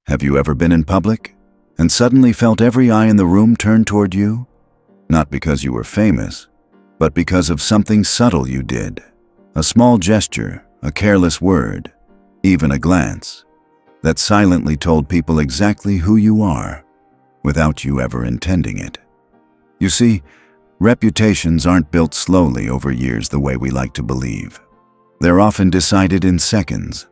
Have you ever been in public and suddenly felt every eye in the room turn toward you? Not because you were famous, but because of something subtle you did. A small gesture, a careless word, even a glance, that silently told people exactly who you are, without you ever intending it. You see, reputations aren't built slowly over years the way we like to believe. They're often decided in seconds,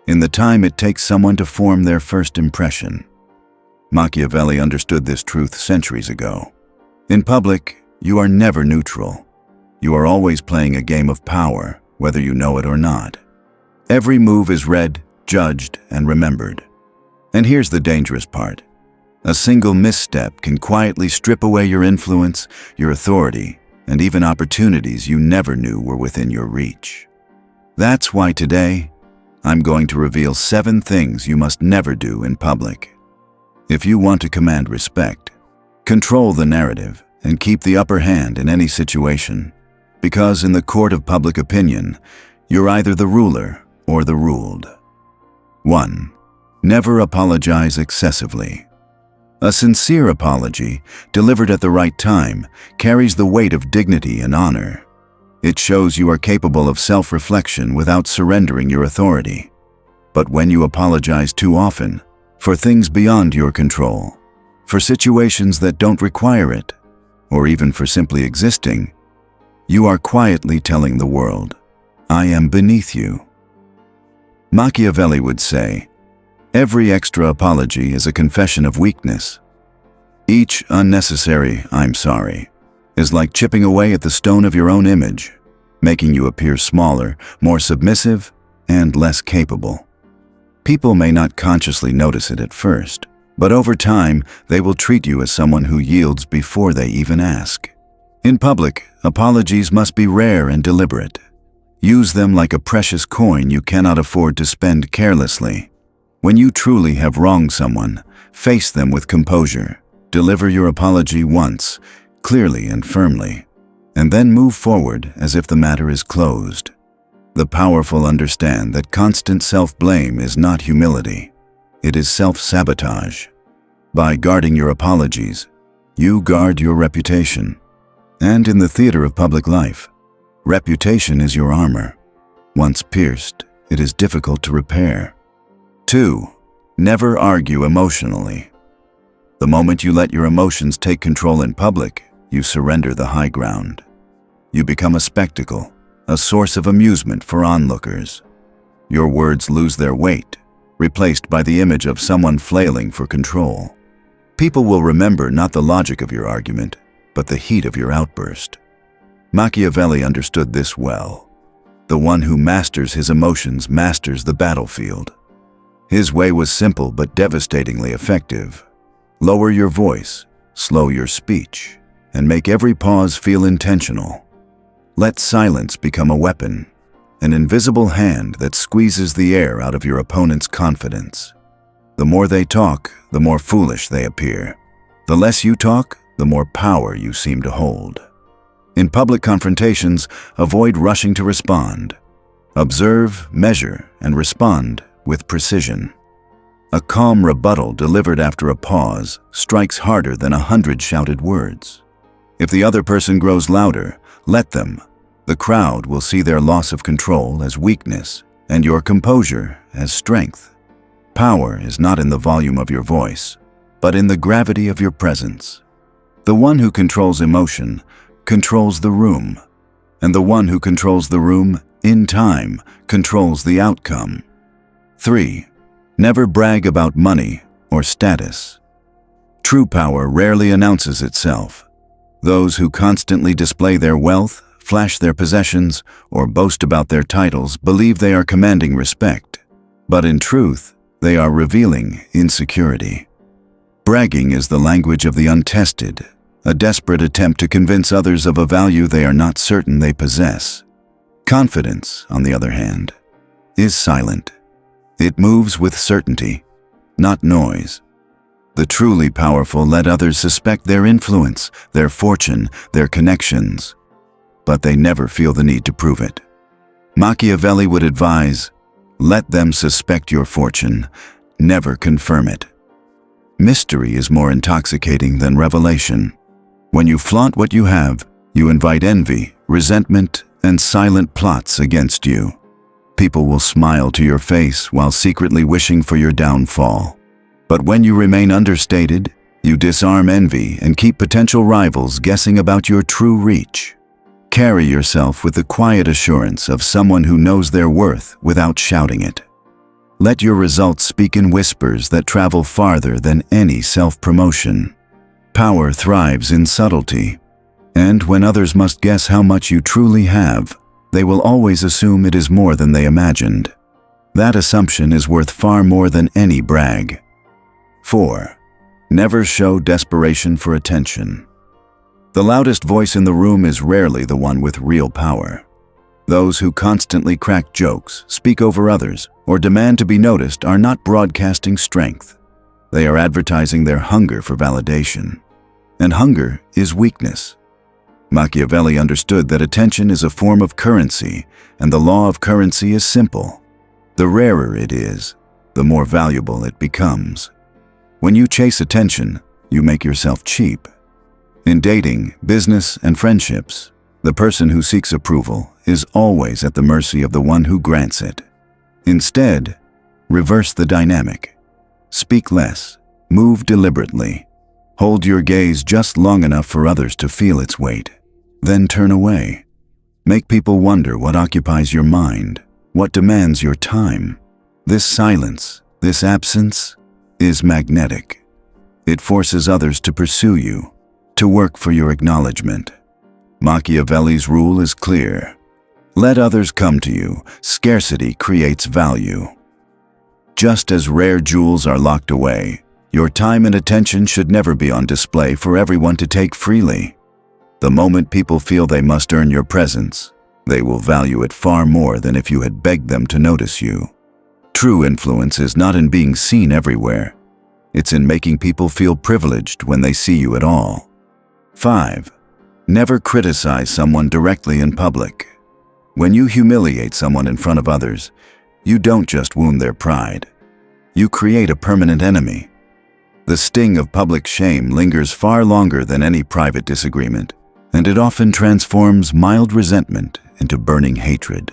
in the time it takes someone to form their first impression. Machiavelli understood this truth centuries ago. In public, you are never neutral. You are always playing a game of power, whether you know it or not. Every move is read, judged, and remembered. And here's the dangerous part. A single misstep can quietly strip away your influence, your authority, and even opportunities you never knew were within your reach. That's why today, I'm going to reveal 7 things you must never do in public. If you want to command respect, control the narrative, and keep the upper hand in any situation, because in the court of public opinion, you're either the ruler or the ruled. 1. Never apologize excessively. A sincere apology, delivered at the right time, carries the weight of dignity and honor. It shows you are capable of self-reflection without surrendering your authority. But when you apologize too often, for things beyond your control, for situations that don't require it, or even for simply existing, you are quietly telling the world, "I am beneath you." Machiavelli would say, every extra apology is a confession of weakness. Each unnecessary "I'm sorry" is like chipping away at the stone of your own image, making you appear smaller, more submissive, and less capable. People may not consciously notice it at first, but over time, they will treat you as someone who yields before they even ask. In public, apologies must be rare and deliberate. Use them like a precious coin you cannot afford to spend carelessly. When you truly have wronged someone, face them with composure. Deliver your apology once, clearly and firmly, and then move forward as if the matter is closed. The powerful understand that constant self-blame is not humility. It is self-sabotage. By guarding your apologies, you guard your reputation. And in the theater of public life, reputation is your armor. Once pierced, it is difficult to repair. 2. Never argue emotionally. The moment you let your emotions take control in public, you surrender the high ground. You become a spectacle, a source of amusement for onlookers. Your words lose their weight, replaced by the image of someone flailing for control. People will remember not the logic of your argument, but the heat of your outburst. Machiavelli understood this well. The one who masters his emotions masters the battlefield. His way was simple but devastatingly effective. Lower your voice, slow your speech, and make every pause feel intentional. Let silence become a weapon, an invisible hand that squeezes the air out of your opponent's confidence. The more they talk, the more foolish they appear. The less you talk, the more power you seem to hold. In public confrontations, avoid rushing to respond. Observe, measure, and respond with precision. A calm rebuttal delivered after a pause strikes harder than 100 shouted words. If the other person grows louder, let them. The crowd will see their loss of control as weakness and your composure as strength. Power is not in the volume of your voice, but in the gravity of your presence. The one who controls emotion controls the room, and the one who controls the room, in time, controls the outcome. 3. Never brag about money or status. True power rarely announces itself. Those who constantly display their wealth, flash their possessions, or boast about their titles believe they are commanding respect. But in truth, they are revealing insecurity. Bragging is the language of the untested, a desperate attempt to convince others of a value they are not certain they possess. Confidence, on the other hand, is silent. It moves with certainty, not noise. The truly powerful let others suspect their influence, their fortune, their connections, but they never feel the need to prove it. Machiavelli would advise, let them suspect your fortune, never confirm it. Mystery is more intoxicating than revelation. When you flaunt what you have, you invite envy, resentment, and silent plots against you. People will smile to your face while secretly wishing for your downfall. But when you remain understated, you disarm envy and keep potential rivals guessing about your true reach. Carry yourself with the quiet assurance of someone who knows their worth without shouting it. Let your results speak in whispers that travel farther than any self-promotion. Power thrives in subtlety, and when others must guess how much you truly have, they will always assume it is more than they imagined. That assumption is worth far more than any brag. 4. Never show desperation for attention. The loudest voice in the room is rarely the one with real power. Those who constantly crack jokes, speak over others, or demand to be noticed are not broadcasting strength. They are advertising their hunger for validation. And hunger is weakness. Machiavelli understood that attention is a form of currency, and the law of currency is simple. The rarer it is, the more valuable it becomes. When you chase attention, you make yourself cheap. In dating, business, and friendships, the person who seeks approval is always at the mercy of the one who grants it. Instead, reverse the dynamic. Speak less, move deliberately. Hold your gaze just long enough for others to feel its weight. Then turn away. Make people wonder what occupies your mind, what demands your time. This silence, this absence, is magnetic. It forces others to pursue you, to work for your acknowledgement. Machiavelli's rule is clear. Let others come to you. Scarcity creates value. Just as rare jewels are locked away, your time and attention should never be on display for everyone to take freely. The moment people feel they must earn your presence, they will value it far more than if you had begged them to notice you. True influence is not in being seen everywhere. It's in making people feel privileged when they see you at all. 5. Never criticize someone directly in public. When you humiliate someone in front of others, you don't just wound their pride. You create a permanent enemy. The sting of public shame lingers far longer than any private disagreement, and it often transforms mild resentment into burning hatred.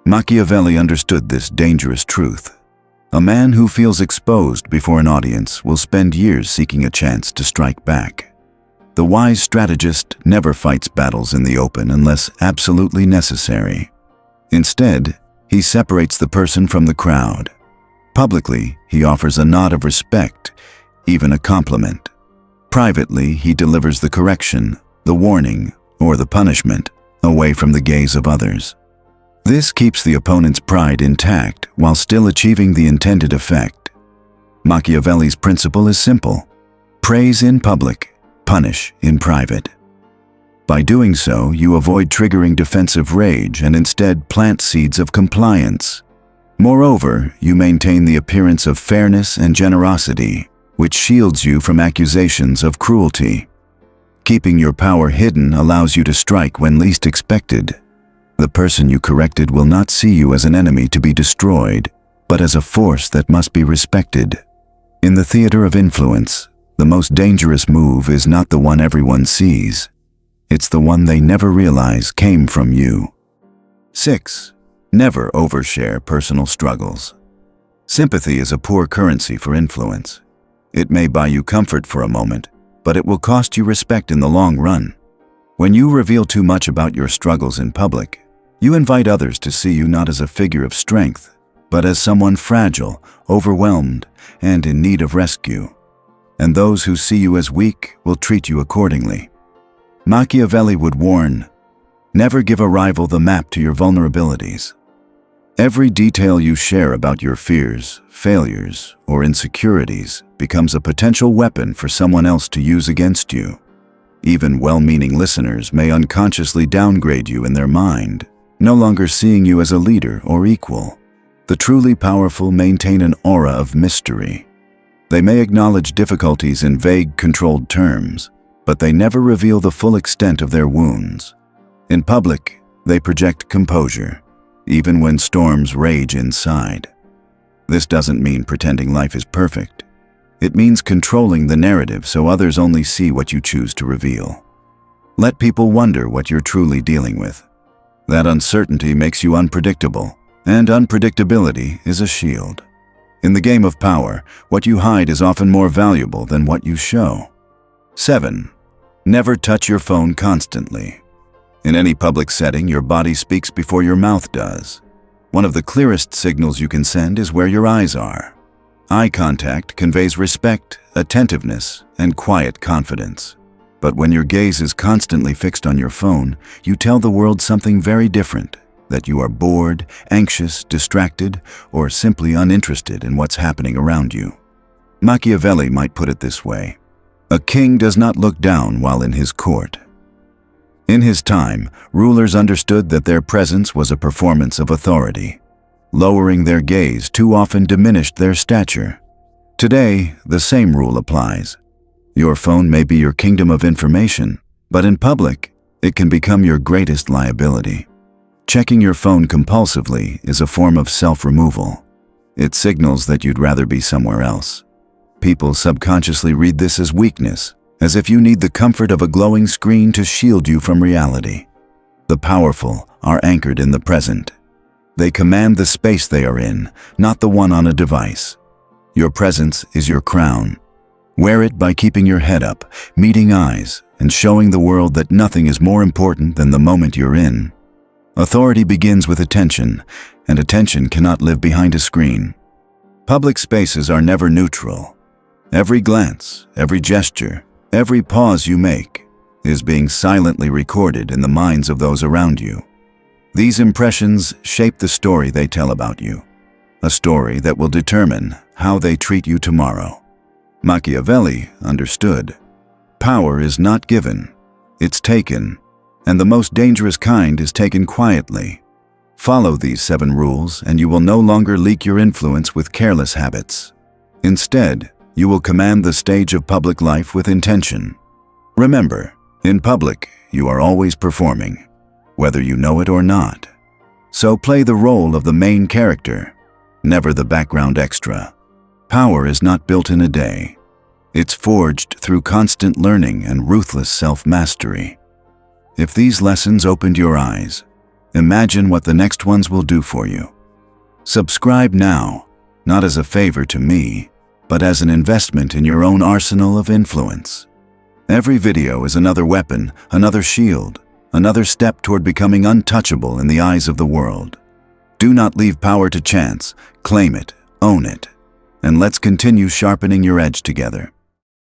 Machiavelli understood this dangerous truth. A man who feels exposed before an audience will spend years seeking a chance to strike back. The wise strategist never fights battles in the open unless absolutely necessary. Instead, he separates the person from the crowd. Publicly, he offers a nod of respect, even a compliment. Privately, he delivers the correction, the warning, or the punishment, away from the gaze of others. This keeps the opponent's pride intact while still achieving the intended effect. Machiavelli's principle is simple: praise in public, punish in private. By doing so, you avoid triggering defensive rage and instead plant seeds of compliance. Moreover, you maintain the appearance of fairness and generosity, which shields you from accusations of cruelty. Keeping your power hidden allows you to strike when least expected. The person you corrected will not see you as an enemy to be destroyed, but as a force that must be respected. In the theater of influence, the most dangerous move is not the one everyone sees. It's the one they never realize came from you. 6. Never overshare personal struggles. Sympathy is a poor currency for influence. It may buy you comfort for a moment, but it will cost you respect in the long run. When you reveal too much about your struggles in public, you invite others to see you not as a figure of strength, but as someone fragile, overwhelmed, and in need of rescue. And those who see you as weak will treat you accordingly. Machiavelli would warn, never give a rival the map to your vulnerabilities. Every detail you share about your fears, failures, or insecurities becomes a potential weapon for someone else to use against you. Even well-meaning listeners may unconsciously downgrade you in their mind, no longer seeing you as a leader or equal. The truly powerful maintain an aura of mystery. They may acknowledge difficulties in vague, controlled terms, but they never reveal the full extent of their wounds. In public, they project composure, even when storms rage inside. This doesn't mean pretending life is perfect. It means controlling the narrative so others only see what you choose to reveal. Let people wonder what you're truly dealing with. That uncertainty makes you unpredictable, and unpredictability is a shield. In the game of power, what you hide is often more valuable than what you show. 7. Never touch your phone constantly. In any public setting, your body speaks before your mouth does. One of the clearest signals you can send is where your eyes are. Eye contact conveys respect, attentiveness, and quiet confidence. But when your gaze is constantly fixed on your phone, you tell the world something very different, that you are bored, anxious, distracted, or simply uninterested in what's happening around you. Machiavelli might put it this way: a king does not look down while in his court. In his time, rulers understood that their presence was a performance of authority. Lowering their gaze too often diminished their stature. Today, the same rule applies. Your phone may be your kingdom of information, but in public, it can become your greatest liability. Checking your phone compulsively is a form of self-removal. It signals that you'd rather be somewhere else. People subconsciously read this as weakness, as if you need the comfort of a glowing screen to shield you from reality. The powerful are anchored in the present. They command the space they are in, not the one on a device. Your presence is your crown. Wear it by keeping your head up, meeting eyes, and showing the world that nothing is more important than the moment you're in. Authority begins with attention, and attention cannot live behind a screen. Public spaces are never neutral. Every glance, every gesture, every pause you make is being silently recorded in the minds of those around you. These impressions shape the story they tell about you, a story that will determine how they treat you tomorrow. Machiavelli understood. Power is not given, it's taken, and the most dangerous kind is taken quietly. Follow these 7 rules and you will no longer leak your influence with careless habits. Instead, you will command the stage of public life with intention. Remember, in public, you are always performing, whether you know it or not. So play the role of the main character, never the background extra. Power is not built in a day. It's forged through constant learning and ruthless self-mastery. If these lessons opened your eyes, imagine what the next ones will do for you. Subscribe now, not as a favor to me, but as an investment in your own arsenal of influence. Every video is another weapon, another shield, another step toward becoming untouchable in the eyes of the world. Do not leave power to chance, claim it, own it, and let's continue sharpening your edge together.